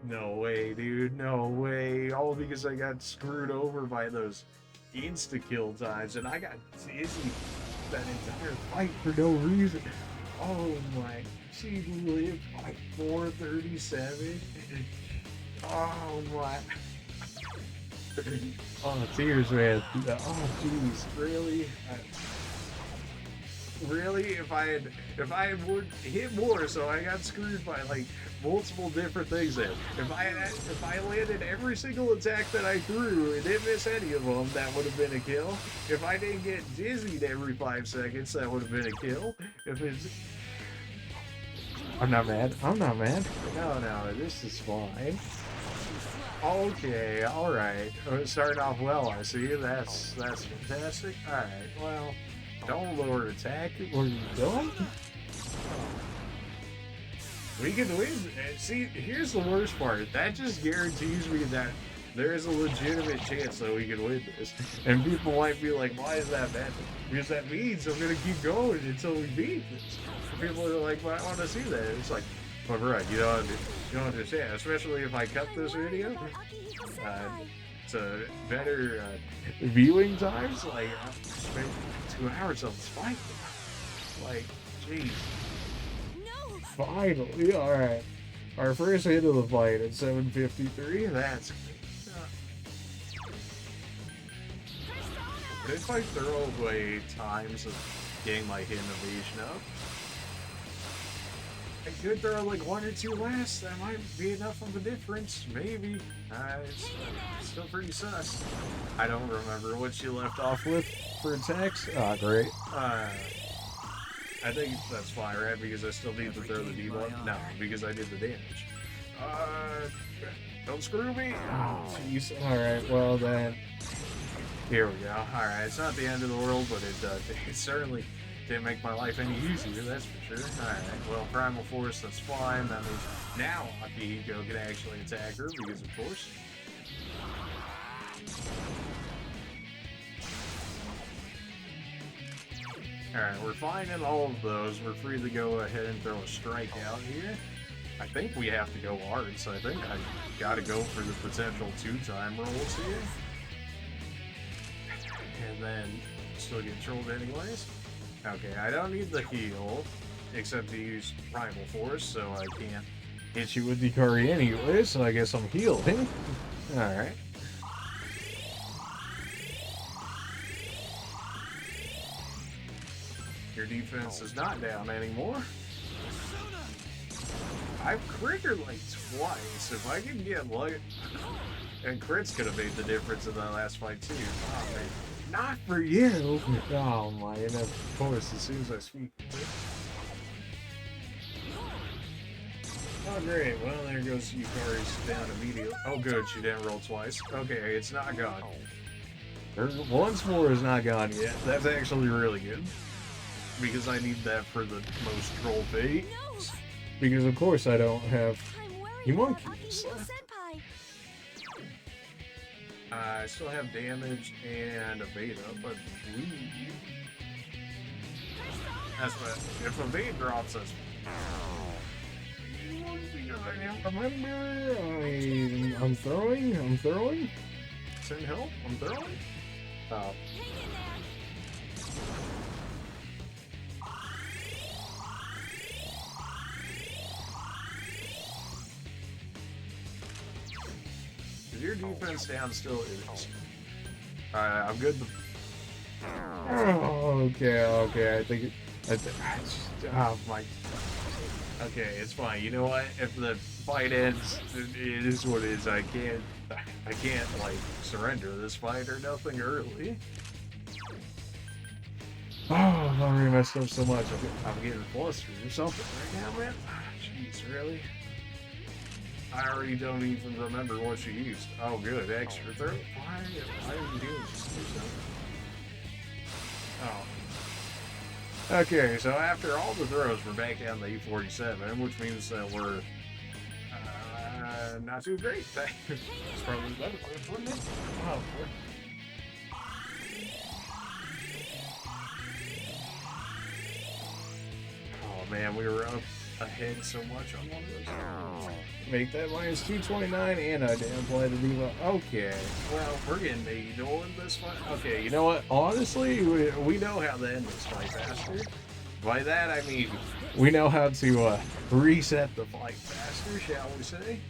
No way, dude. No way. All because I got screwed over by those insta-kill times, and I got dizzy that entire fight for no reason. Oh my. She lived by 437. Oh my. Oh, tears, man. Oh, jeez. Really? Really? If I had hit more, so I got screwed by like multiple different things there. If I landed every single attack that I threw and didn't miss any of them, that would have been a kill. If I didn't get dizzied every 5 seconds, that would have been a kill. If it's I'm not mad. I'm not mad. No, this is fine. Okay, alright. Starting off well, I see. That's fantastic. Alright, well, don't lower attack. What are you doing? We can win. See, here's the worst part. That just guarantees me that there is a legitimate chance that we can win this. And people might be like, why is that bad? Because that means I'm going to keep going until we beat this. People are like, well, I want to see that. It's like, well, bro, you don't understand. Especially if I cut this video to better viewing times. Like, I spent 2 hours on this fight. Like, jeez. Finally, alright. Our first hit of the fight at 7:53. That's if I throw away times of getting my hit evasion up, I could throw like 1 or 2 less. That might be enough of a difference. Maybe. It's still pretty sus. I don't remember what she left off with for attacks. Ah, great. I think that's fine, right? Because I still need to throw the debuff? No, because I did the damage. Don't screw me! Oh, jeez. Alright, well then. Here we go. Alright, it's not the end of the world, but it certainly didn't make my life any easier, that's for sure. Alright, well, Primal Force, that's fine. That means now Akihiko can actually attack her, because of course. Alright, we're fine in all of those. We're free to go ahead and throw a strike out here. I think we have to go hard, so I think I gotta go for the potential 2-time rolls here. And then still get trolled anyways. Okay, I don't need the heal, except to use Primal Force, so I can't hit you with Ikari anyway, so I guess I'm healing. Alright. Your defense is not down anymore. I've critted like twice. If I can get lucky, and crits could have made the difference in that last fight too. Oh man, not for you. Oh my, and of course, as soon as I speak. Oh great, well there goes Yukari's down immediately. Oh good, she didn't roll twice. Okay, it's not gone. Once more is not gone yet. That's actually really good. Because I need that for the most troll bait. Because of course I don't have Humonkeys. I still have damage and a beta, but that's what if a bait drops us. Remember, I'm throwing. Send help, I'm throwing. Oh. Your defense down still is. I'm good. Oh, okay. I think oh my. Okay, it's fine. You know what? If the fight ends, it is what it is. I can't like surrender this fight or nothing early. Oh, I already messed up so much. I'm getting flustered or something right now, man. Jeez, really? I already don't even remember what she used. Oh, good. Extra throw. Why are you doing this? Oh. Okay, so after all the throws, we're back down to 847, which means that we're not too great. It's probably better, wouldn't it? Oh, boy. Oh, man, we were up ahead so much on one of those. Make that minus 229 and I damn play the Diva. Okay, well, we're getting Maggie Dolan this fight. Okay, you know what? Honestly, we know how to end this fight faster. By that, I mean, we know how to reset the fight faster, shall we say?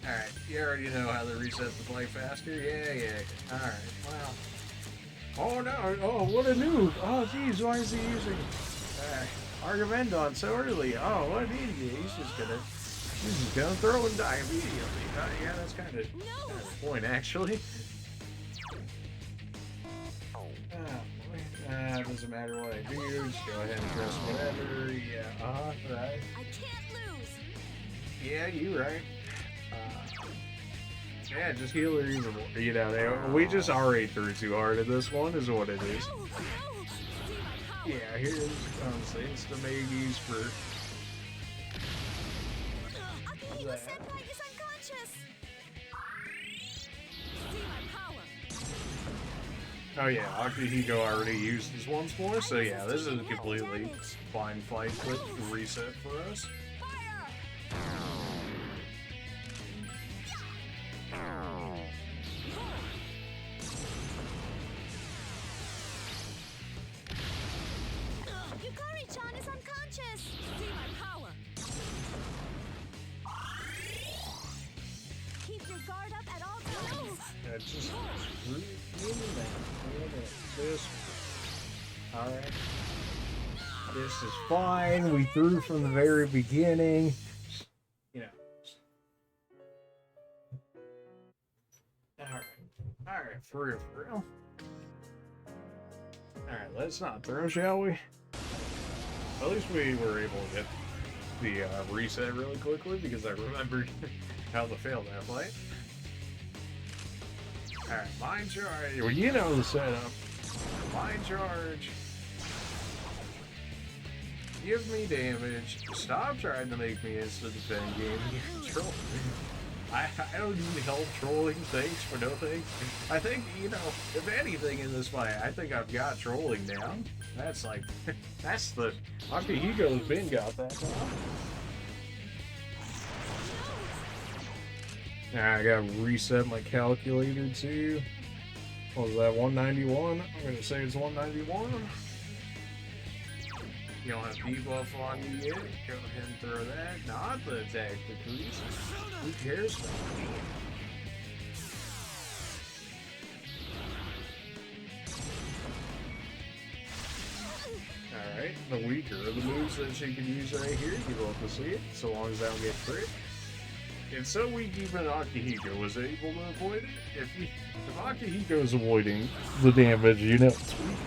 Alright, you already know how to reset the fight faster? Yeah. Alright, wow. Oh no, oh, what a noob. Oh, geez, why is he using Argavendon so early? Oh, what an idiot. He's just gonna throw and die immediately. Yeah, that's kind of the point, actually. It doesn't matter what I do, just go ahead and press whatever. Yeah, right. I can't lose. Yeah, you're right. Yeah, just heal her even more. You know, we just R8 through too hard at this one, is what it is. No. Yeah, here's insta maybes for. Akihiko Senpai is unconscious. See my power. Oh yeah, Akihiko already used this once more, so yeah, this is a completely fine fight with reset for us. Yukari-chan is unconscious. See my power. Keep your guard up at all times. Yeah, just this. Alright. This is fine. We threw from the very beginning. You know. Alright, for real. Alright, let's not throw, shall we? At least we were able to get the reset really quickly because I remembered how to fail that fight. Alright, mind charge. Well, you know the setup. Mind charge. Give me damage. Stop trying to make me instant defend game. You're trolling. I don't need help trolling. Thanks for no thanks. I think, you know, if anything in this fight, I think I've got trolling down. That's like, that's the Akihiko's been got that now. I gotta reset my calculator too. What was that, 191? I'm gonna say it's 191. You don't have debuff on you yet. Go ahead and throw that. Not the attack decrease. Who cares about me? Alright, the weaker of the moves that she can use right here, you love to see it, so long as I don't get crit. It's so weak even Akihiko was able to avoid it. If Akihiko's avoiding the damage, you know it's weak.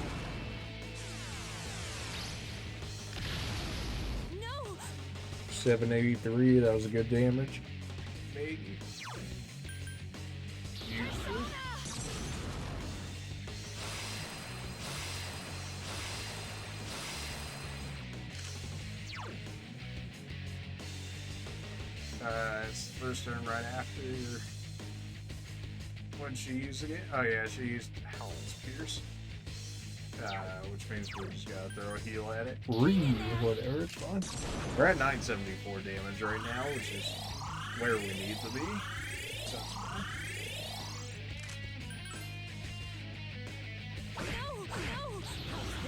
783, that was a good damage. Maybe. Useful. It's the first turn right after. When she using it? Oh yeah, she used Howl's Pierce. Which means we just gotta throw a heal at it. Whatever, it's fine. We're at 974 damage right now, which is where we need to be. So it's fine.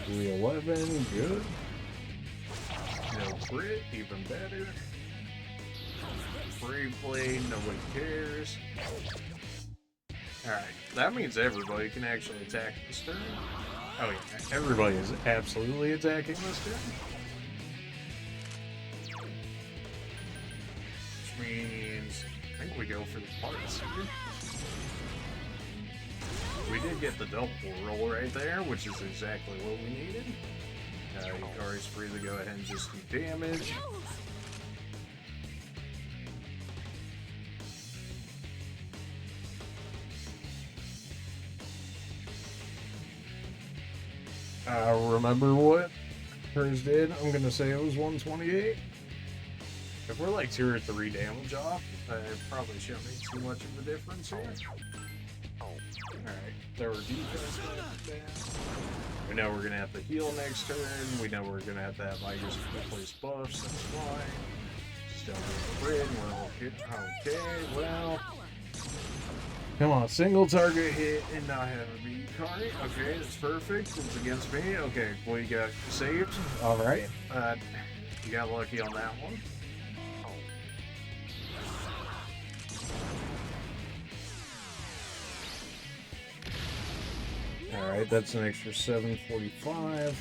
311, good. No crit, even better. Free play, nobody cares. Alright, that means everybody can actually attack this turn. Oh yeah, everybody is absolutely attacking this turn. Which means, I think we go for the parts here. We did get the double roll right there, which is exactly what we needed. Yukari's free to go ahead and just do damage. Remember what hers did? I'm gonna say it was 128. If we're like 2 or 3 damage off, it probably shouldn't make too much of a difference here. Alright, throw our defense back down. We know we're gonna have to heal next turn. We know we're gonna have to have Tigers replace buffs. That's fine. Still get the win. We're okay. Well, come on, single target hit and not have a beat card. Okay, that's perfect. It's against me. Okay, we got saved. All right. You got lucky on that one. Alright, that's an extra 745.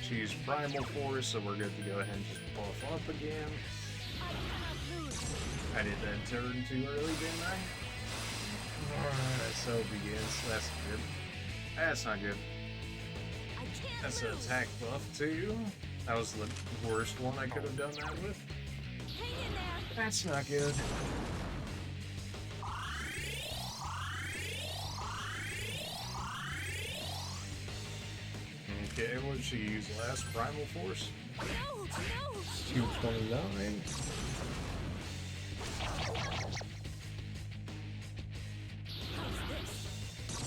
She's Primal Force, so we're good to go ahead and just buff up again. I did that turn too early, didn't I? Alright, so it begins. That's good. That's not good. That's an attack buff too. That was the worst one I could have done that with. That's not good. Okay, what did she use last? Primal Force? No, no. 229.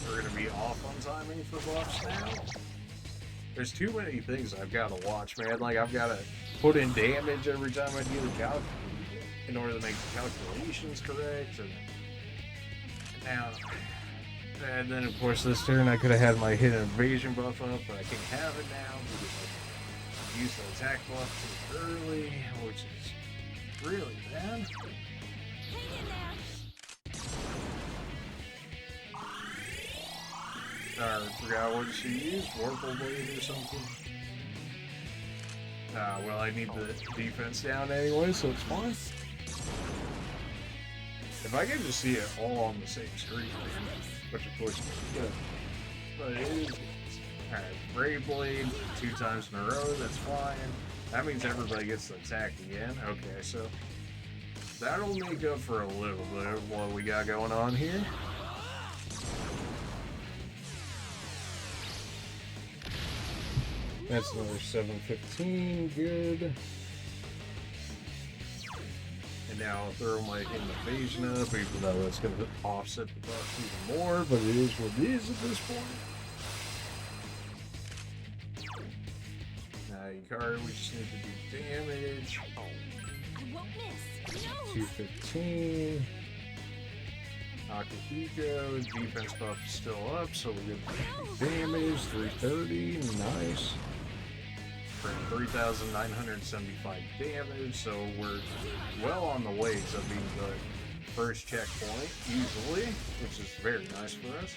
We're gonna be off on timing for buffs now. There's too many things I've got to watch, man. Like, I've got to put in damage every time I do the calc in order to make the calculations correct. And then, of course, this turn I could have had my hidden invasion buff up, but I can't have it now because I used the attack buff too early, which is really bad. I forgot what she used, Warple Blade or something. Well, I need the defense down anyway, so it's fine. If I can just see it all on the same screen, man, which of course is good. But it is good. Alright, Brave Blade 2 times in a row, that's fine. That means everybody gets to attack again. Okay, so that'll make up for a little bit of what we got going on here. That's another 715, good. And now I'll throw my invasion up, even though it's going to offset the buff even more, but it is what it is at this point. Now, Yukari, we just need to do damage. I won't miss. No. 215. Akihiko, defense buff is still up, so we get damage, 330, nice. For 3,975 damage, so we're well on the way to being the first checkpoint, easily, which is very nice for us.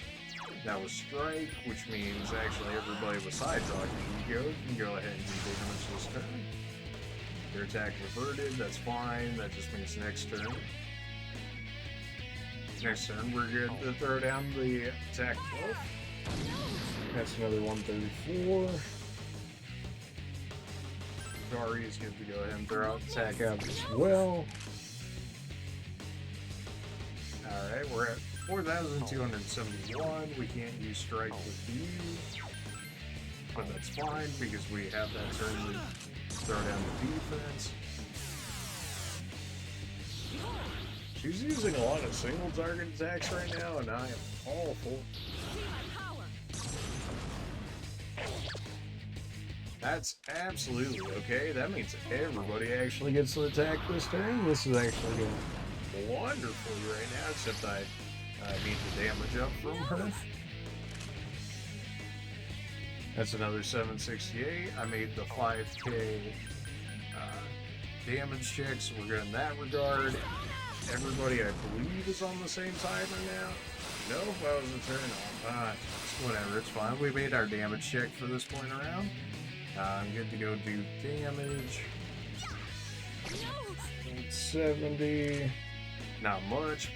That was strike, which means actually everybody besides Akihiko can go ahead and do damage this turn. Their attack reverted, that's fine, that just means next turn. Next turn, we're good to throw down the attack buff. That's another 134. Gari is good to go ahead and throw out attack out as well. Alright, we're at 4,271. We can't use strike with you, but that's fine because we have that turn to throw down the defense. She's using a lot of single target attacks right now, and I am awful. That's absolutely okay. That means everybody actually gets an attack this turn. This is actually going wonderfully right now, except I need the damage up from her. That's another 768. I made the 5k damage check, so we're good in that regard. Everybody, I believe, is on the same timer now. No, that was a turn on. Whatever, it's fine. We made our damage check for this point around. I'm good to go do damage. 70. Not much.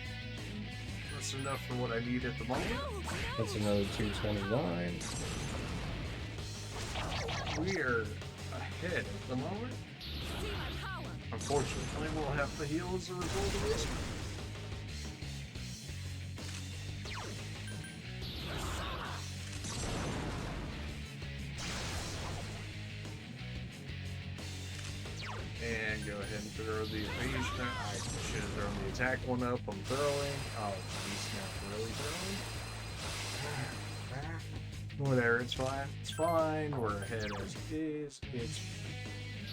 That's enough for what I need at the moment. That's another 229. We are ahead at the moment. Unfortunately, we'll have to heal as a result of this. And go ahead and throw the evasion I should have thrown the attack one up. I'm throwing. Oh, he's not really throwing. Whatever, it's fine. It's fine. We're ahead as it is.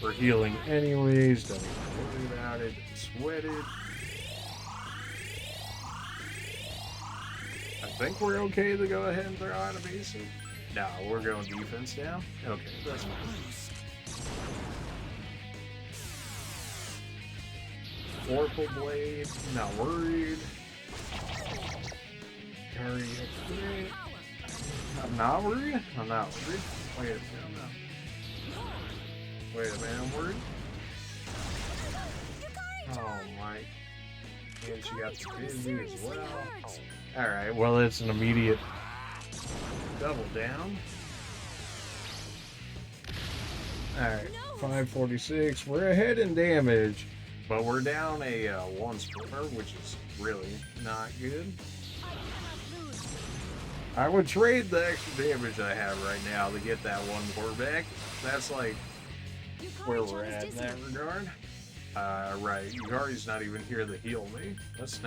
We're healing anyways. Don't even worry about it. Sweat it. I think we're okay to go ahead and throw out a basic. No, we're going defense down. Okay, that's fine. Vorpal Blade, not worried. Curry, I'm not worried. I'm not worried. Wait a minute, Wait a minute, I'm worried. Oh my. And she got the busy as well. Alright, well, it's an immediate double down. Alright, 546. We're ahead in damage, but we're down a 1 score, which is really not good. I would trade the extra damage I have right now to get that 1 core back. That's like where we're at in that regard. Right, Yukari's not even here to heal me. Let's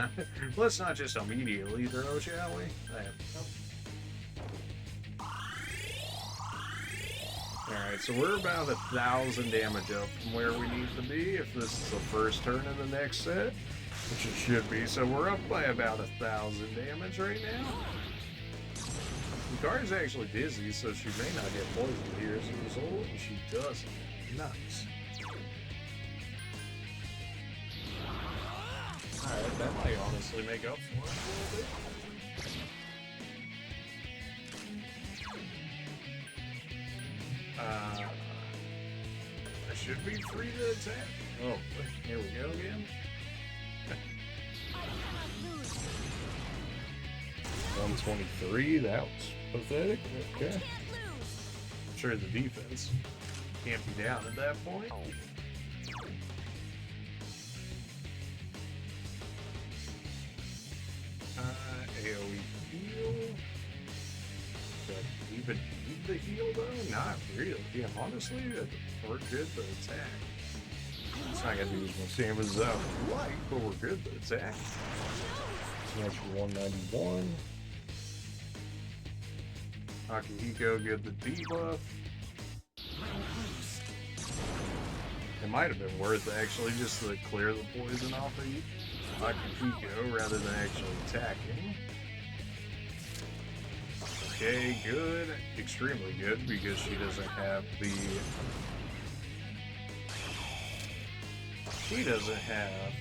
not just immediately throw, shall we? Alright, so we're about 1,000 damage up from where we need to be if this is the first turn in the next set, which it should be. So we're up by about 1,000 damage right now. Yukari's actually dizzy, so she may not get poisoned here as a result, and she doesn't. Nice. Alright, that might honestly make up for it a little bit. I should be free to attack. Oh, here we go again. 123, that was pathetic. Okay. I'm sure the defense can't be down at that point. AoE heal. Do I even need the heal though? Not really. Yeah, honestly, we're good to attack. It's not gonna do as much damage as I would like, but we're good to attack. It's actually 191. Akihiko get the debuff. It might have been worth it actually just to clear the poison off of Akihiko rather than actually attacking. Okay, good. Extremely good because she doesn't have the... She doesn't have...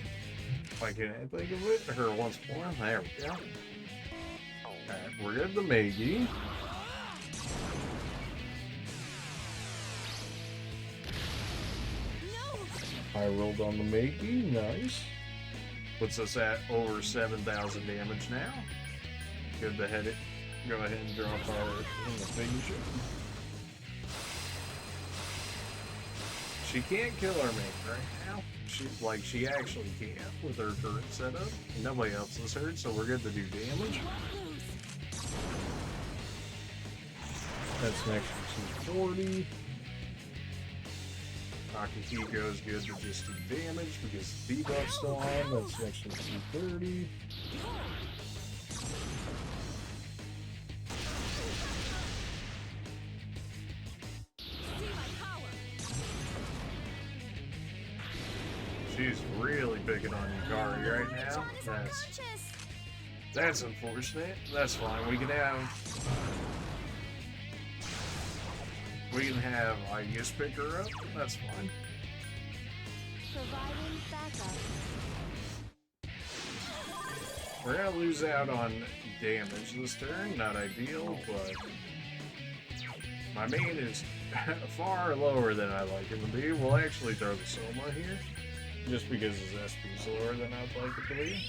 If I can think of it, her once more. There we go. Alright, we're good to Meiji. I rolled on the Meiji, nice. Puts us at over 7,000 damage now. Good to head it. Go ahead and drop our invasion. She can't kill our mate right now. She actually can't with her current setup. Nobody else is hurt, so we're good to do damage. That's an extra 240. Akihiko is good to just do damage because the debuff's still on. That's an extra 230. She's really picking on Yukari right now. That's unfortunate. That's fine. We can have I just pick her up. That's fine. Providing backup. We're gonna lose out on damage this turn. Not ideal, but my main is far lower than I like it to be. We'll actually throw the Soma here. Just because his SP's lower than I'd like it to be.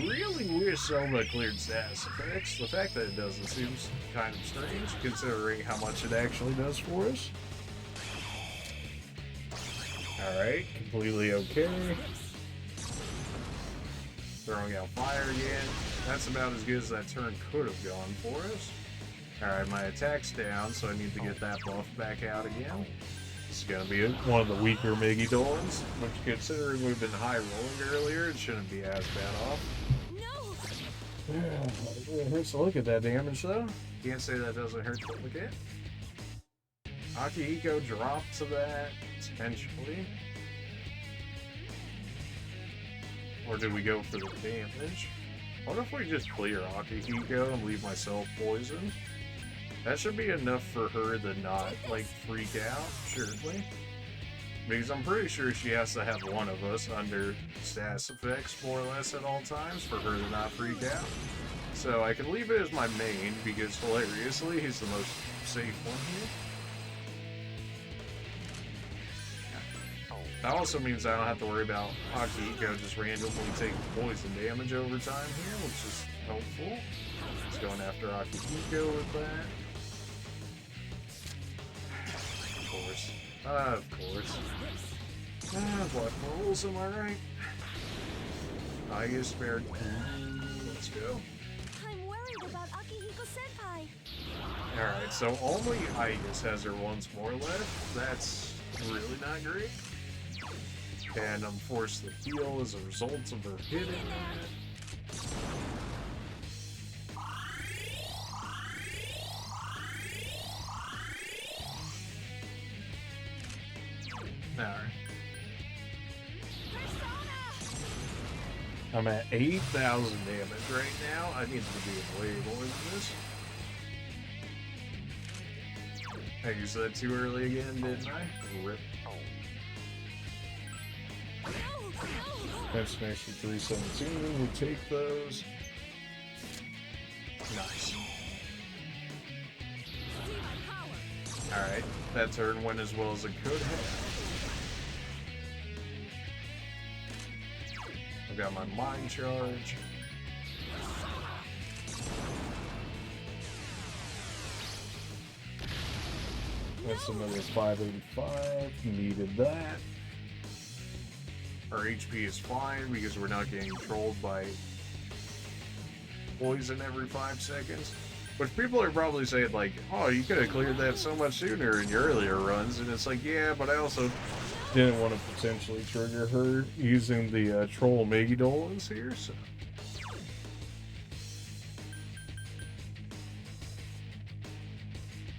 Really wish Soma cleared status effects. The fact that it doesn't seems kind of strange, considering how much it actually does for us. Alright, completely okay. Throwing out fire again. That's about as good as that turn could have gone for us. Alright, my attack's down, so I need to get that buff back out again. It's gonna be one of the weaker Megidolans, which considering we've been high rolling earlier, it shouldn't be as bad off. No! Yeah, it hurts to look at that damage though. Can't say that doesn't hurt to look at. Akihiko dropped to that, potentially. Or did we go for the damage? What if we just clear Akihiko and leave myself poisoned? That should be enough for her to not, like, freak out, surely. Because I'm pretty sure she has to have one of us under status effects, more or less, at all times for her to not freak out. So I can leave it as my main, because hilariously, he's the most safe one here. That also means I don't have to worry about Akihiko just randomly taking poison damage over time here, which is helpful. Just going after Akihiko with that. Of course. Of course. Black rolls, am I right? I get spared. Let's go. I'm worried about Akihiko-senpai. Alright, so only Igus has her once more left. That's really not great. And I'm forced to heal as a result of her hitting that. Alright. I'm at 8,000 damage right now. I need to be way more than this. I used that too early again, didn't I? Rip. That's an extra 317. We'll take those. Nice. Alright, that turn went as well as it could have. I've got my mind charge. That's another 585. Needed that. Our HP is fine because we're not getting trolled by poison every 5 seconds. Which people are probably saying like, oh, you could have cleared that so much sooner in your earlier runs. And it's like, yeah, but I also didn't want to potentially trigger her using the troll Megidolans here, so.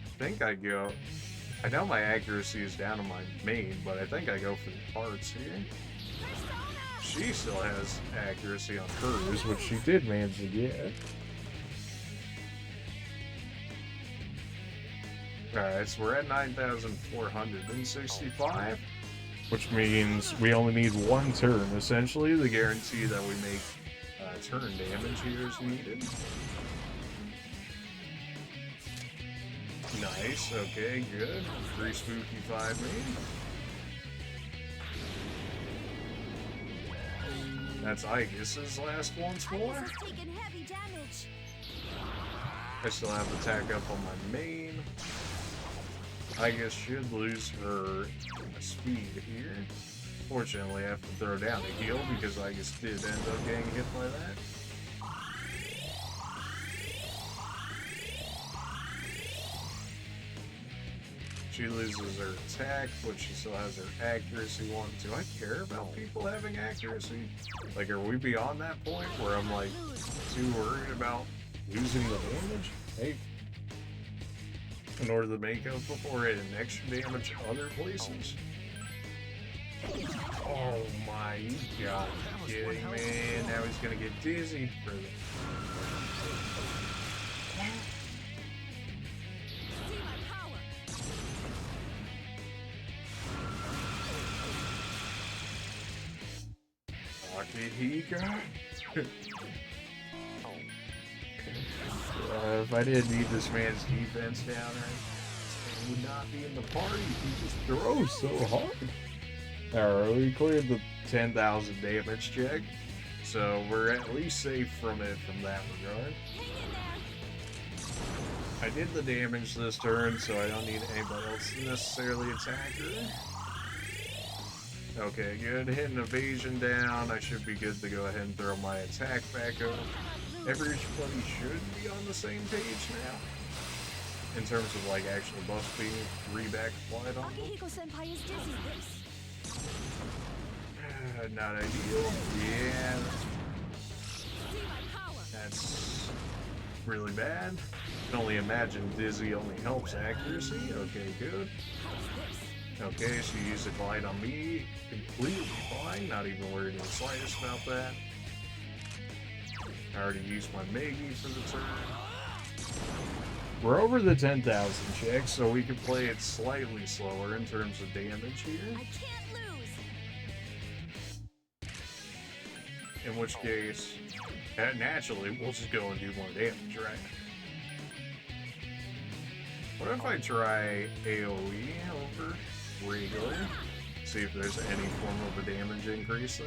I think I go. I know my accuracy is down on my main, but I think I go for the parts here. She still has accuracy on hers, which she did manage to get. Alright, so we're at 9,465, which means we only need one turn, essentially, to guarantee that we make turn damage here as needed. Nice, okay, good. 3 spooky 5 me. That's Igus's last once more. Igus has taken heavy damage. I still have attack up on my main. Igus should lose her speed here. Fortunately, I have to throw down a heal because Igus did end up getting hit by that. She loses her attack, but she still has her accuracy one. Do I care about people having accuracy? Like, are we beyond that point where I'm like too worried about losing the damage? Hey, in order to make up before hitting extra damage other places. Oh my god, kidding me? Now he's gonna get dizzy for the. Akihiko? If I didn't need this man's defense down, he would not be in the party. He just throws so hard. Alright, we cleared the 10,000 damage check, so we're at least safe from it from that regard. I did the damage this turn, so I don't need anybody else to necessarily attack her. Okay, good. Hitting evasion down. I should be good to go ahead and throw my attack back up. Everybody should be on the same page now. in terms of like actual buffs being reback applied on them. Akihiko-senpai is dizzy. Not ideal. Yeah, See my power. that's really bad. I can only imagine dizzy only helps accuracy. Okay, good. Okay, she used a glide on me. Completely fine. Not even worried in the slightest about that. I already used my Maggie for the turn. We're over the 10,000 check, so we can play it slightly slower in terms of damage here. I can't lose. In which case, naturally, we'll just go and do more damage, right? What if I try AoE over regular? See if there's any form of a damage increase there.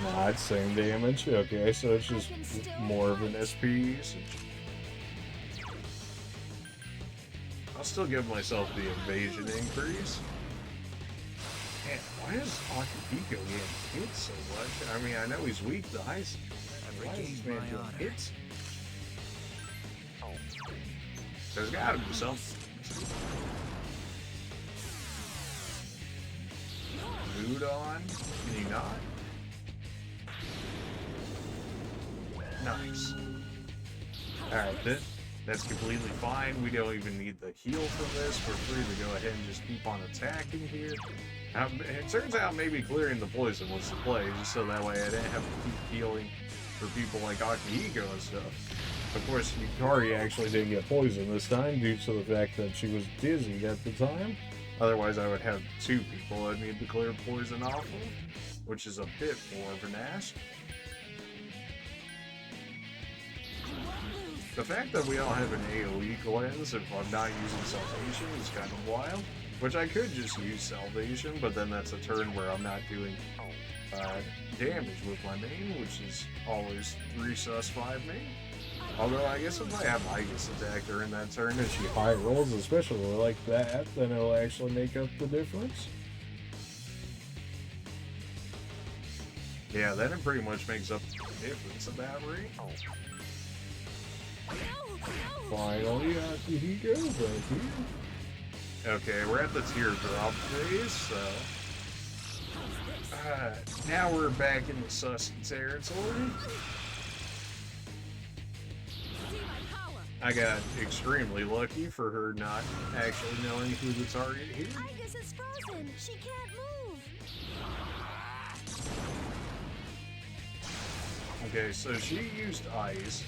Nah, it's same damage. Okay, so it's just more of an SP usage. I'll still give myself the evasion increase. Man, why is Akihiko getting hit so much? I mean, I know he's weak to ice. Why is this man getting hit? There's gotta be something. Mood on? Can you not? Nice. Alright, that's completely fine. We don't even need the heal from this. We're free to go ahead and just keep on attacking here. It turns out maybe clearing the poison was the play, just so that way I didn't have to keep healing for people like Akihiko and stuff. Of course, Yukari actually didn't get poisoned this time due to the fact that she was dizzy at the time. Otherwise, I would have two people I'd need to clear poison off of, which is a bit more of an ask. The fact that we all have an AoE cleanse if I'm not using Salvation is kind of wild. Which I could just use Salvation, but then that's a turn where I'm not doing damage with my main, which is always 3 sus 5 main. Although I guess if I have Igus attack during that turn and she high rolls, especially like that, then it'll actually make up the difference. Yeah, then it pretty much makes up the difference of that rate. Finally, Akihiko right here. Okay, we're at the teardrop phase, so... now we're back in the sussy territory. I got extremely lucky for her not actually knowing who the target here. Igus is frozen. She can't move. Okay, so she used ice.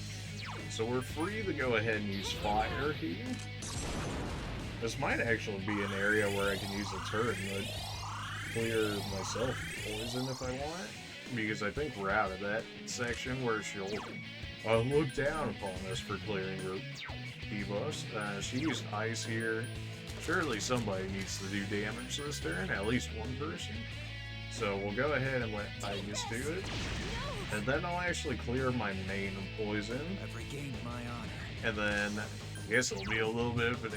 So we're free to go ahead and use fire here. This might actually be an area where I can use a turret and clear myself poison if I want. Because I think we're out of that section where she'll look down upon us for clearing her debuffs. She used ice here. Surely somebody needs to do damage this turn, at least one person. So we'll go ahead and let Igus do it. And then I'll actually clear my main of poison. I've regained my honor. And then I guess it'll be a little bit of an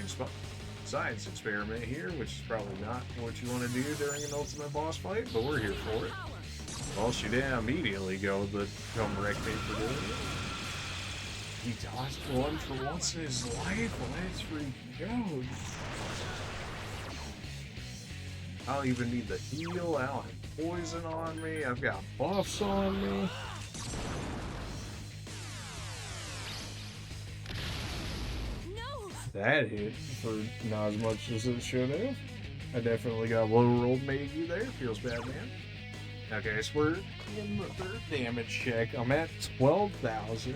science experiment here, which is probably not what you want to do during an ultimate boss fight, but we're here for it. Well, she didn't immediately go to come wreck me for doing it. He dodged one for once in his life. Let's freaking go. I don't even need the heal. I don't have poison on me. I've got buffs on me. No. That hit for not as much as it should have. I definitely got low rolled Maggie there. Feels bad, man. Okay, so we're in the third damage check. I'm at 12,000.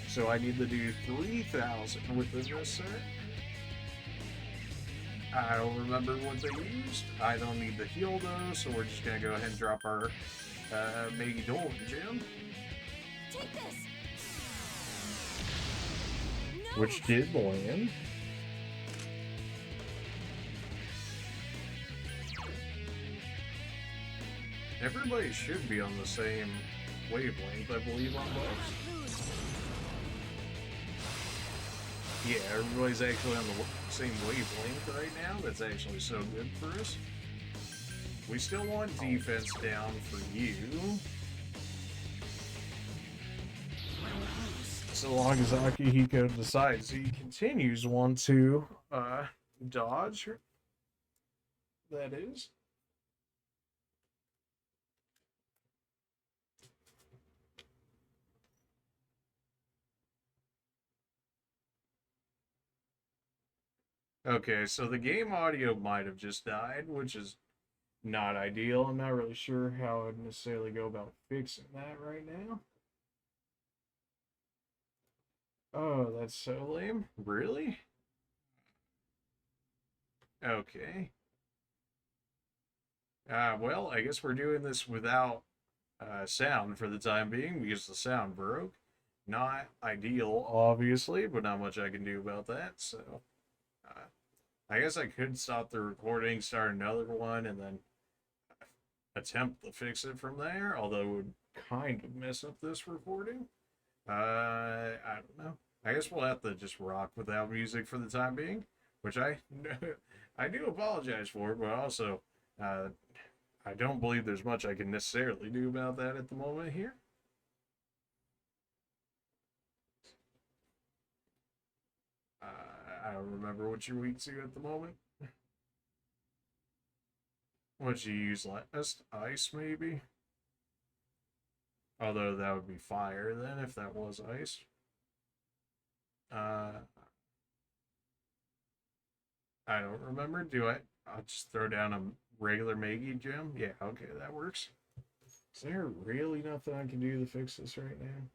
So I need to do 3,000 within this set. I don't remember what they used. I don't need the heal though, so we're just gonna go ahead and drop our Maggie Dolan gem. Take this. No. Which did land. Everybody should be on the same wavelength, I believe, on buffs. Yeah, everybody's actually on the same wavelength right now. That's actually so good for us. We still want defense down for you. So long as Akihiko decides he continues want to dodge, that is. Okay, so the game audio might have just died, which is not ideal. I'm not really sure how I'd necessarily go about fixing that right now. Oh, that's so lame. Really? Okay. Well, I guess we're doing this without sound for the time being because the sound broke. Not ideal, obviously, but not much I can do about that. So, uh, I guess I could stop the recording, start another one, and then attempt to fix it from there, although it would kind of mess up this recording. I don't know. I guess we'll have to just rock without music for the time being, which I do apologize for, but also uh, I don't believe there's much I can necessarily do about that at the moment here. I don't remember what you're weak to at the moment. What you use last? Ice, maybe? Although that would be fire then if that was ice. Uh, I don't remember. Do I? I'll just throw down a regular Maggie gem. Yeah, okay, that works. Is there really nothing I can do to fix this right now?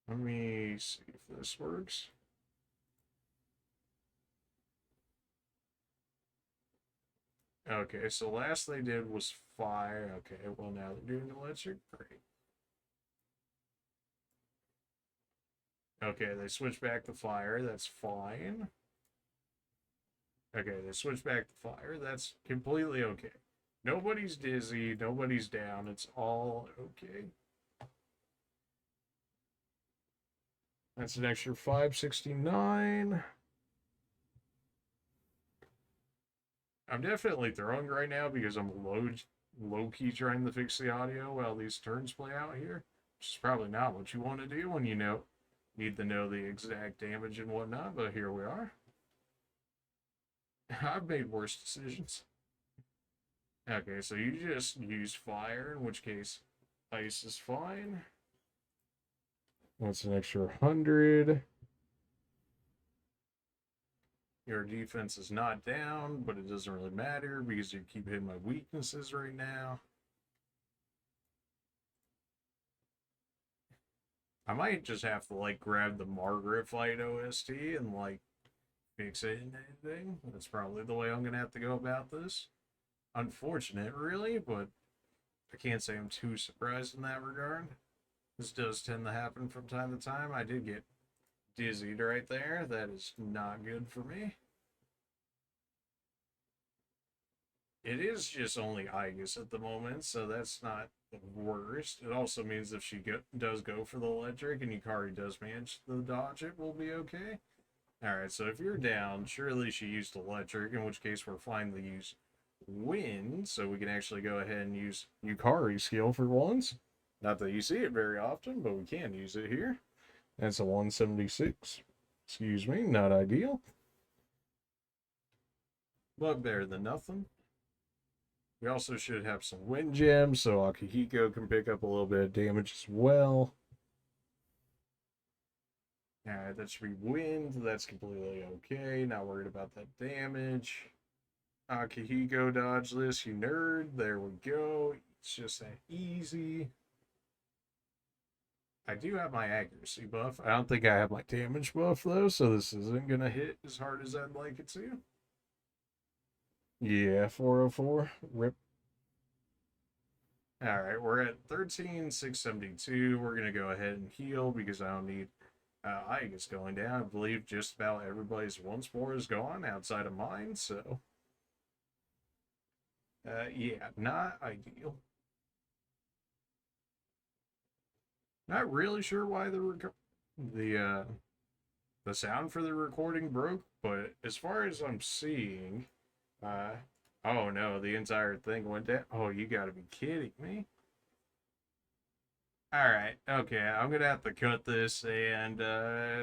Let me see if this works. Okay, so last they did was fire. Okay, well now they're doing electric. Great. Okay, they switch back to fire. That's fine. Okay, they switch back to fire. That's completely okay. Nobody's dizzy. Nobody's down. It's all okay. That's an extra 569. I'm definitely throwing right now because I'm low key trying to fix the audio while these turns play out here, which is probably not what you want to do when you need to know the exact damage and whatnot. But here we are. I've made worse decisions. Okay, so you just use fire, in which case ice is fine. That's an extra 100. Your defense is not down, but it doesn't really matter because you keep hitting my weaknesses right now. I might just have to like grab the Margaret fight OST and like fix it and anything. That's probably the way I'm gonna have to go about this. Unfortunate, really, but I can't say I'm too surprised in that regard. This does tend to happen from time to time. I did get dizzied right there. That is not good for me. It is just only Igus at the moment, so that's not the worst. It also means if she does go for the electric and Yukari does manage to dodge it, we'll be okay. Alright, so if you're down, surely she used electric, in which case we're fine to use wind, so we can actually go ahead and use Yukari's skill for once. Not that you see it very often, but we can use it here. That's a 176. Excuse me, not ideal. But better than nothing. We also should have some wind gems, so Akihiko can pick up a little bit of damage as well. Alright, that should be wind. That's completely okay. Not worried about that damage. Akihiko, dodge this, you nerd. There we go. It's just that easy. I do have my accuracy buff. I don't think I have my damage buff, though, so this isn't going to hit as hard as I'd like it to. Yeah, 404. Rip. Alright, we're at 13,672. We're going to go ahead and heal because I don't need Igus going down. I believe just about everybody's one spore is gone outside of mine, so yeah, not ideal. Not really sure why the sound for the recording broke, but as far as I'm seeing, oh no, the entire thing went down. Oh, you gotta be kidding me. Alright, okay, I'm gonna have to cut this and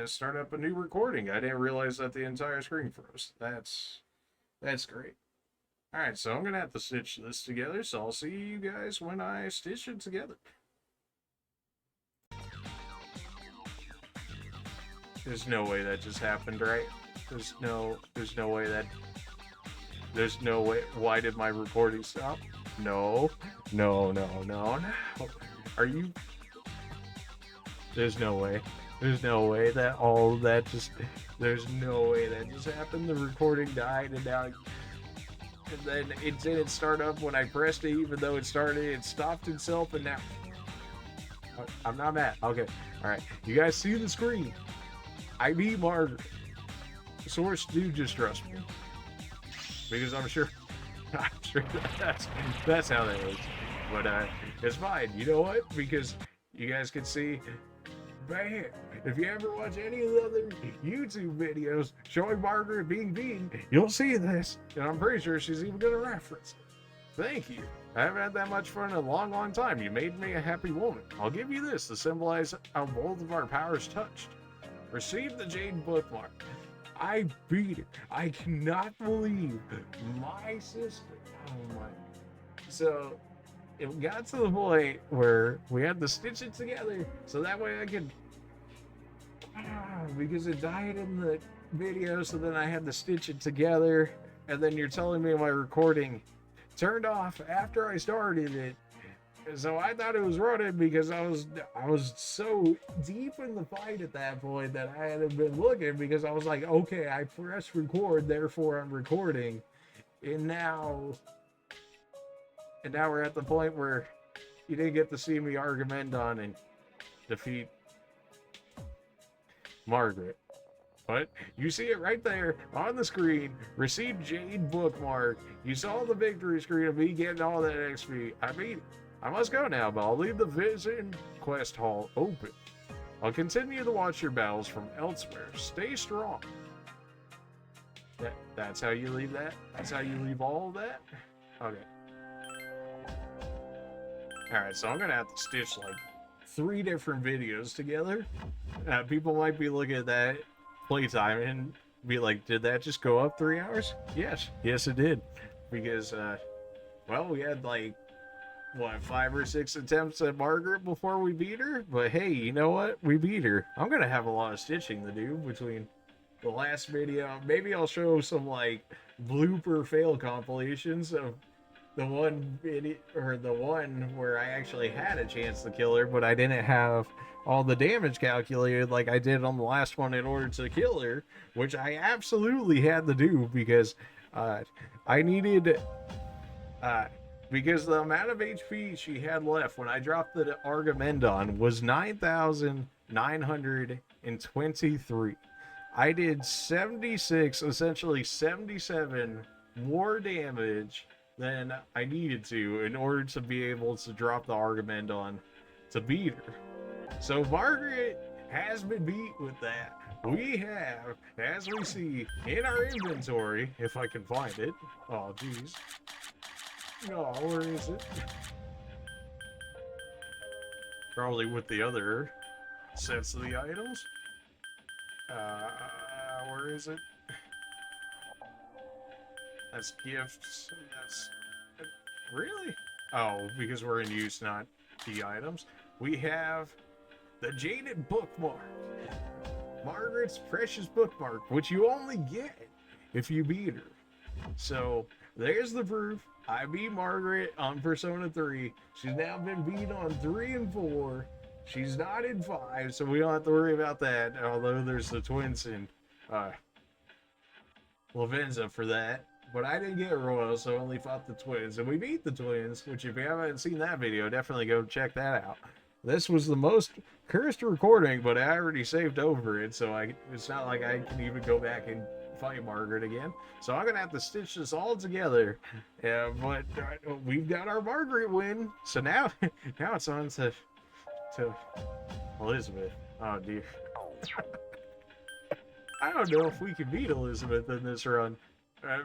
start up a new recording. I didn't realize that the entire screen froze. That's great. Alright, so I'm gonna have to stitch this together, so I'll see you guys when I stitch it together. There's no way that just happened, right? There's no way. Why did my recording stop? No. No. Are you? There's no way. There's no way that all of that just. There's no way that just happened. The recording died, and now. And then it didn't start up when I pressed it, even though it started. It stopped itself, and now. I'm not mad. Okay. Alright. You guys see the screen? I beat Margaret. Source, do just trust me. Because I'm sure that's how that works. But it's fine. You know what? Because you guys can see, man, if you ever watch any of the other YouTube videos showing Margaret being beaten, you'll see this. And I'm pretty sure she's even gonna reference it. Thank you. I haven't had that much fun in a long time. You made me a happy woman. I'll give you this to symbolize how both of our powers touched. Receive the Jade bookmark. I beat it. I cannot believe my sister. Oh my. So it got to the point where we had to stitch it together so that way I could. Because it died in the video, so then I had to stitch it together. And then you're telling me my recording turned off after I started it. So I thought it was running because I was so deep in the fight at that point that I hadn't been looking, because I was like, okay, I pressed record, therefore I'm recording. And now we're at the point where you didn't get to see me Argumendon and defeat Margaret. But you see it right there on the screen. Receive Jade bookmark. You saw the victory screen of me getting all that XP. I mean, I must go now, but I'll leave the Vision Quest Hall open. I'll continue to watch your battles from elsewhere. Stay strong. That's how you leave that? That's how you leave all of that? Okay. Alright, so I'm gonna have to stitch like 3 different videos together. People might be looking at that playtime and be like, did that just go up 3 hours? Yes it did. Because, well, we had like, what, 5 or 6 attempts at Margaret before we beat her? But hey, you know what? We beat her. I'm gonna have a lot of stitching to do between the last video. Maybe I'll show some like blooper fail compilations of the one video, or the one where I actually had a chance to kill her, but I didn't have all the damage calculated like I did on the last one in order to kill her, which I absolutely had to do because I needed because the amount of HP she had left when I dropped the Argumendon was 9,923. I did 76, essentially 77 more damage than I needed to in order to be able to drop the Argumendon to beat her. So Margaret has been beat with that. We have, as we see in our inventory, if I can find it. Oh, jeez. No, where is it? Probably with the other sets of the items. Where is it? That's gifts. That's really? Oh, because we're in use, not the items. We have the Jaded Bookmark. Margaret's precious bookmark, which you only get if you beat her. So there's the proof. I beat Margaret on Persona 3. She's now been beat on 3 and 4. She's not in 5, so we don't have to worry about that. Although there's the twins in Lavenza for that. But I didn't get Royal, so I only fought the twins. And we beat the twins, which if you haven't seen that video, definitely go check that out. This was the most cursed recording, but I already saved over it, so it's not like I can even go back and fight Margaret again. So I'm gonna have to stitch this all together. But we've got our Margaret win, so now it's on to Elizabeth. Oh dear. I don't know if we can beat Elizabeth in this run,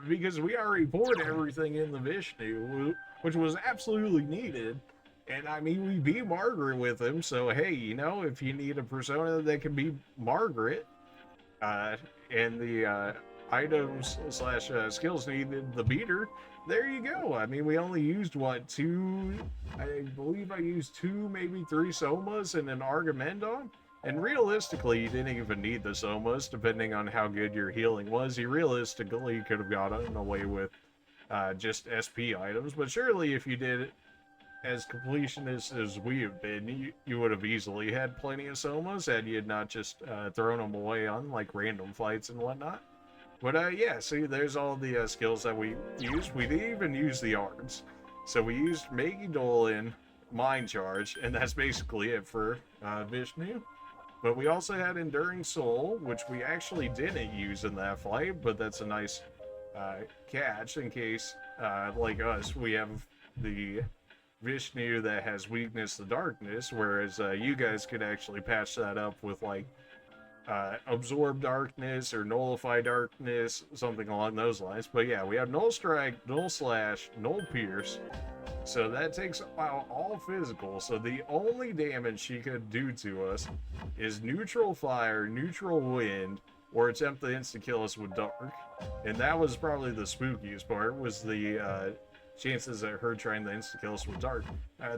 because we already poured everything in the Vishnu, which was absolutely needed. And I mean, we beat Margaret with him, so hey, you know, if you need a persona that can be Margaret, uh, and the items slash skills needed the beater, there you go. I mean, we only used what, two? I believe I used two, maybe three somas and an Argamendon. And realistically, you didn't even need the somas, depending on how good your healing was. You realistically could have gotten away with just SP items, but surely if you did it as completionist as we have been, you would have easily had plenty of somas had you had not just thrown them away on like random fights and whatnot. But yeah, see, there's all the skills that we used. We didn't even use the arms. So we used Maggie Dolan, Mind Charge, and that's basically it for Vishnu. But we also had Enduring Soul, which we actually didn't use in that fight, but that's a nice catch in case, like us, we have the Vishnu that has weakness to darkness, whereas you guys could actually patch that up with like absorb darkness or nullify darkness, something along those lines. But yeah, we have null strike, null slash, null pierce. So that takes out all physical. So the only damage she could do to us is neutral fire, neutral wind, or attempt to insta-kill us with dark. And that was probably the spookiest part, was the chances of her trying to insta-kill us with dark.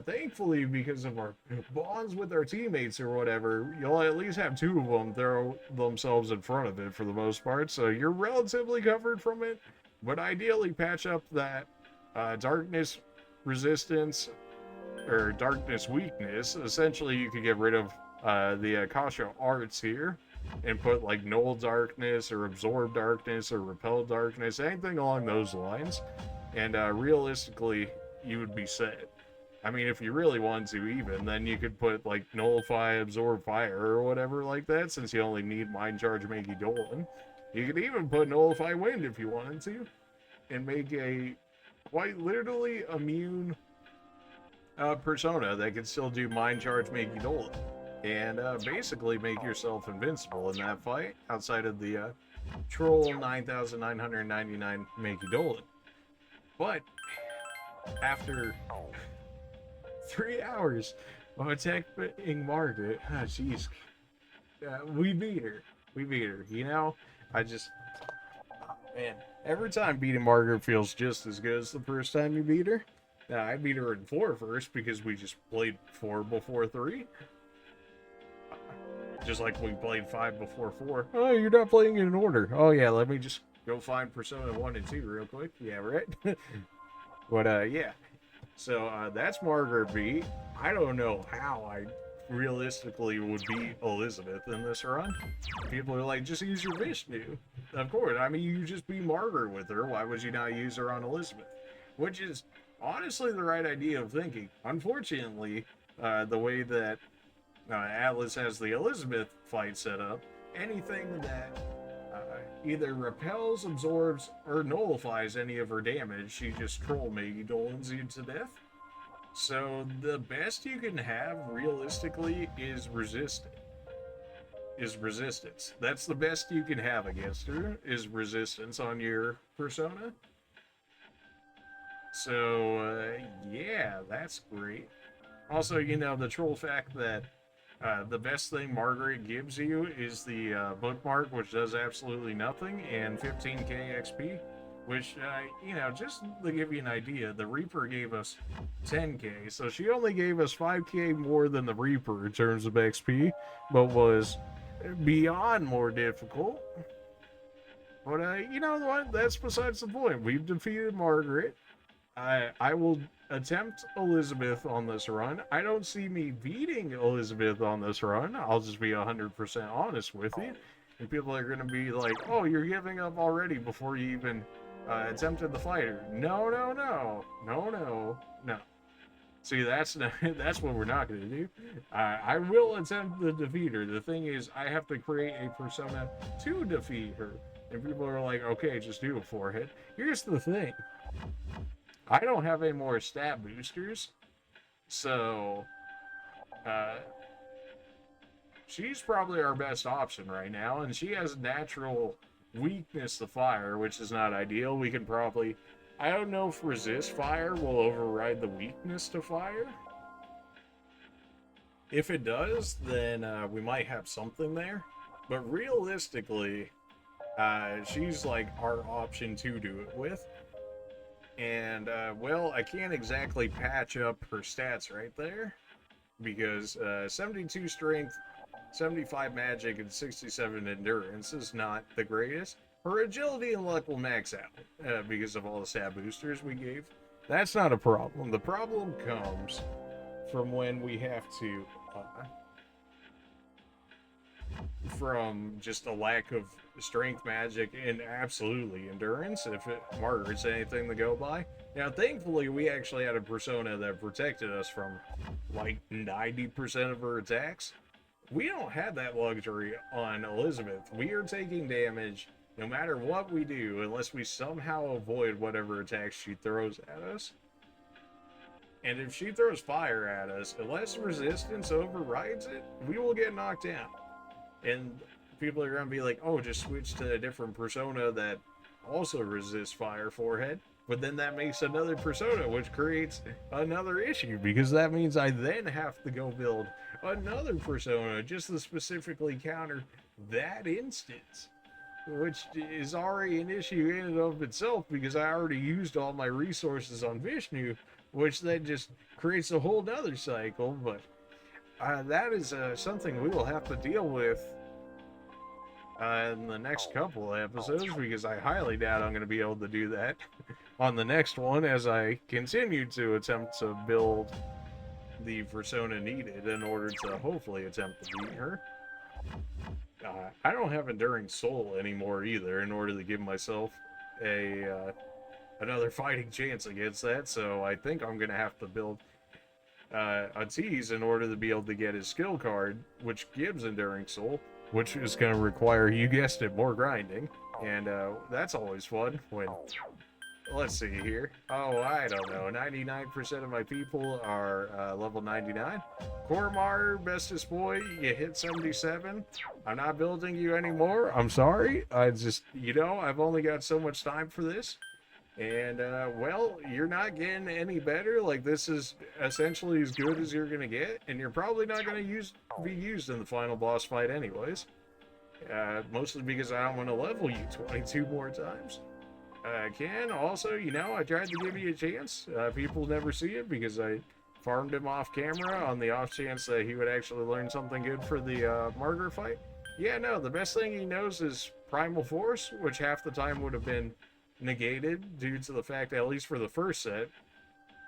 Thankfully, because of our bonds with our teammates or whatever, you'll at least have two of them throw themselves in front of it for the most part, so you're relatively covered from it. But ideally, patch up that darkness resistance or darkness weakness. Essentially, you could get rid of the Akasha arts here and put like null darkness or absorb darkness or repel darkness, anything along those lines. And realistically, you would be set. I mean, if you really wanted to even, then you could put like nullify, absorb fire or whatever like that, since you only need mind charge Maggie Dolan. You could even put nullify wind if you wanted to, and make a quite literally immune persona that can still do mind charge Maggie Dolan. And basically make yourself invincible in that fight, outside of the Troll 9999 Maggie Dolan. But after 3 hours of attacking Margaret, jeez, we beat her. We beat her. You know, man, every time beating Margaret feels just as good as the first time you beat her. I beat her in 4 first because we just played 4 before 3. Just like we played 5 before 4. Oh, you're not playing in order. Oh yeah, let me just go find Persona 1 and 2 real quick. Yeah, right? But yeah. So that's Margaret beat. I don't know how I realistically would beat Elizabeth in this run. People are like, just use your Vishnu. Of course, I mean, you just beat Margaret with her. Why would you not use her on Elizabeth? Which is honestly the right idea of thinking. Unfortunately, the way that Atlas has the Elizabeth fight set up, anything that either repels, absorbs, or nullifies any of her damage, she just troll Maggie Dolans you to death. So the best you can have, realistically, is resistance. That's the best you can have against her, is resistance on your persona. So, yeah, that's great. Also, you know, the troll fact that the best thing Margaret gives you is the bookmark, which does absolutely nothing, and 15k XP, which, you know, just to give you an idea, the Reaper gave us 10k, so she only gave us 5k more than the Reaper in terms of XP, but was beyond more difficult. But, you know what, that's besides the point. We've defeated Margaret. I will attempt Elizabeth on this run. I don't see me beating Elizabeth on this run. I'll just be 100% honest with you. And people are going to be like, oh, you're giving up already before you even attempted the fighter. No. See, that's what we're not going to do. I will attempt to defeat her. The thing is, I have to create a persona to defeat her. And people are like, okay, just do it for it. Here's the thing. I don't have any more stat boosters, so she's probably our best option right now, and she has natural weakness to fire, which is not ideal. We can probably, I don't know if resist fire will override the weakness to fire, If it does, then we might have something there. But realistically, she's like our option to do it with. And, well, I can't exactly patch up her stats right there because 72 strength, 75 magic, and 67 endurance is not the greatest. Her agility and luck will max out because of all the stat boosters we gave. That's not a problem. The problem comes from when we have to, from just a lack of strength, magic, and absolutely endurance, if Margaret's anything to go by. Now, thankfully, we actually had a persona that protected us from like 90% of her attacks. We don't have that luxury on Elizabeth. We are taking damage no matter what we do, unless we somehow avoid whatever attacks she throws at us. And if she throws fire at us, unless resistance overrides it, we will get knocked down. And people are going to be like, oh, just switch to a different persona that also resists fire, forehead. But then that makes another persona, which creates another issue, because that means I then have to go build another persona just to specifically counter that instance, which is already an issue in and of itself, because I already used all my resources on Vishnu, which then just creates a whole nother cycle. But that is something we will have to deal with in the next couple of episodes, because I highly doubt I'm going to be able to do that on the next one, as I continue to attempt to build the persona needed in order to hopefully attempt to beat her. I don't have Enduring Soul anymore either, in order to give myself another fighting chance against that, so I think I'm going to have to build a tease in order to be able to get his skill card, which gives Enduring Soul, which is going to require, you guessed it, more grinding. And that's always fun when, let's see here. Oh, I don't know. 99% of my people are level 99. Kormar, bestest boy, you hit 77. I'm not building you anymore. I'm sorry. I just, I've only got so much time for this. And, well, you're not getting any better. Like, this is essentially as good as you're going to get. And you're probably not going to be used in the final boss fight anyways. Mostly because I don't want to level you 22 more times. Ken, also, I tried to give you a chance. People never see it because I farmed him off camera on the off chance that he would actually learn something good for the Margaret fight. Yeah, no, the best thing he knows is Primal Force, which half the time would have been negated due to the fact, at least for the first set,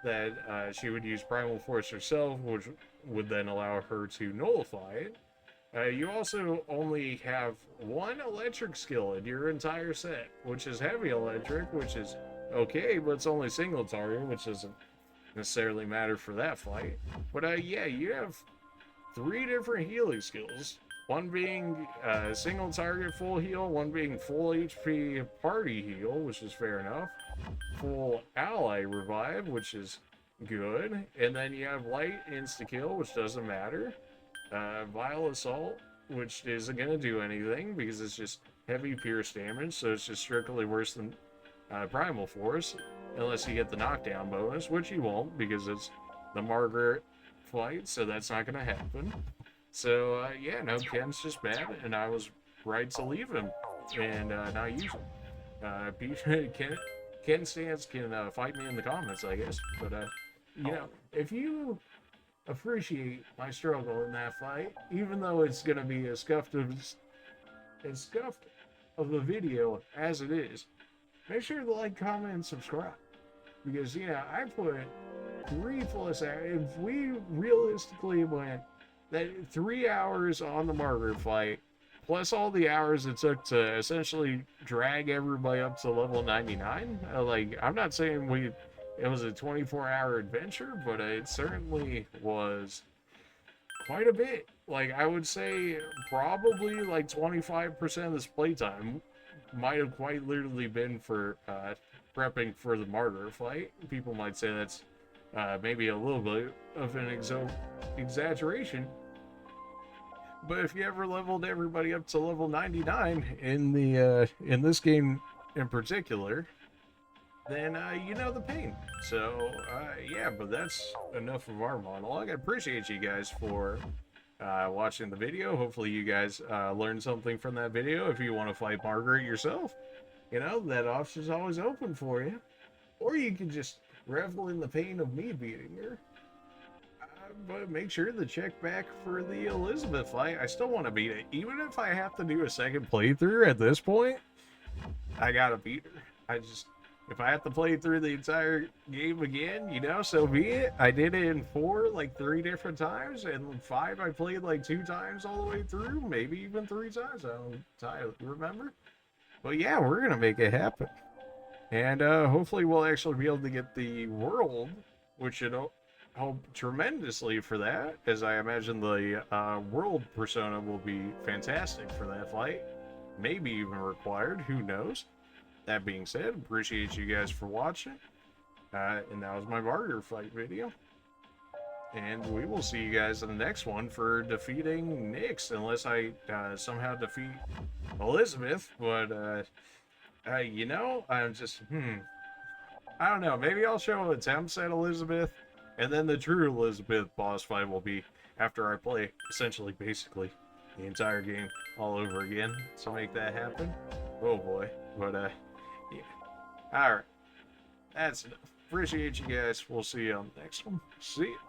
that she would use Primal Force herself, which would then allow her to nullify it. You also only have one electric skill in your entire set, which is heavy electric, which is okay, but it's only single target, which doesn't necessarily matter for that fight. But yeah, you have 3 different healing skills. One being single target full heal, one being full HP party heal, which is fair enough. Full ally revive, which is good. And then you have light insta-kill, which doesn't matter. Vile assault, which isn't going to do anything because it's just heavy pierce damage, so it's just strictly worse than Primal Force, unless you get the knockdown bonus, which you won't because it's the Margaret fight, so that's not going to happen. So, yeah, no, Ken's just bad, and I was right to leave him and not use him. Ken Stance can fight me in the comments, I guess. But, if you appreciate my struggle in that fight, even though it's going to be as scuffed of a video as it is, make sure to like, comment, and subscribe. Because, I put 3+ hours. If we realistically went that 3 hours on the Margaret fight, plus all the hours it took to essentially drag everybody up to level 99. I'm not saying it was a 24-hour adventure, but it certainly was quite a bit. I would say probably 25% of this playtime might have quite literally been for prepping for the Margaret fight. People might say that's maybe a little bit of an exaggeration. But if you ever leveled everybody up to level 99 in this game in particular, then you know the pain. So, yeah, but that's enough of our monologue. I appreciate you guys for watching the video. Hopefully you guys learned something from that video. If you want to fight Margaret yourself, you know, that option's always open for you. Or you can just revel in the pain of me beating her. But make sure to check back for the Elizabeth fight. I still want to beat it. Even if I have to do a second playthrough at this point, I gotta beat her. If I have to play through the entire game again, you know, so be it. I did it in 4, like 3 different times, and 5 I played like 2 times all the way through, maybe even 3 times. I don't entirely remember. But yeah, we're gonna make it happen. And hopefully we'll actually be able to get the world, which should help tremendously for that, as I imagine the world persona will be fantastic for that fight. Maybe even required, who knows? That being said, appreciate you guys for watching. And that was my Margaret fight video. And we will see you guys in the next one for defeating Nyx, unless I somehow defeat Elizabeth. But, you know, I'm just, I don't know. Maybe I'll show attempts at Elizabeth, and then the true Elizabeth boss fight will be after I play, essentially, basically, the entire game all over again to make that happen. Oh boy. But, yeah. Alright. That's enough. Appreciate you guys. We'll see you on the next one. See ya.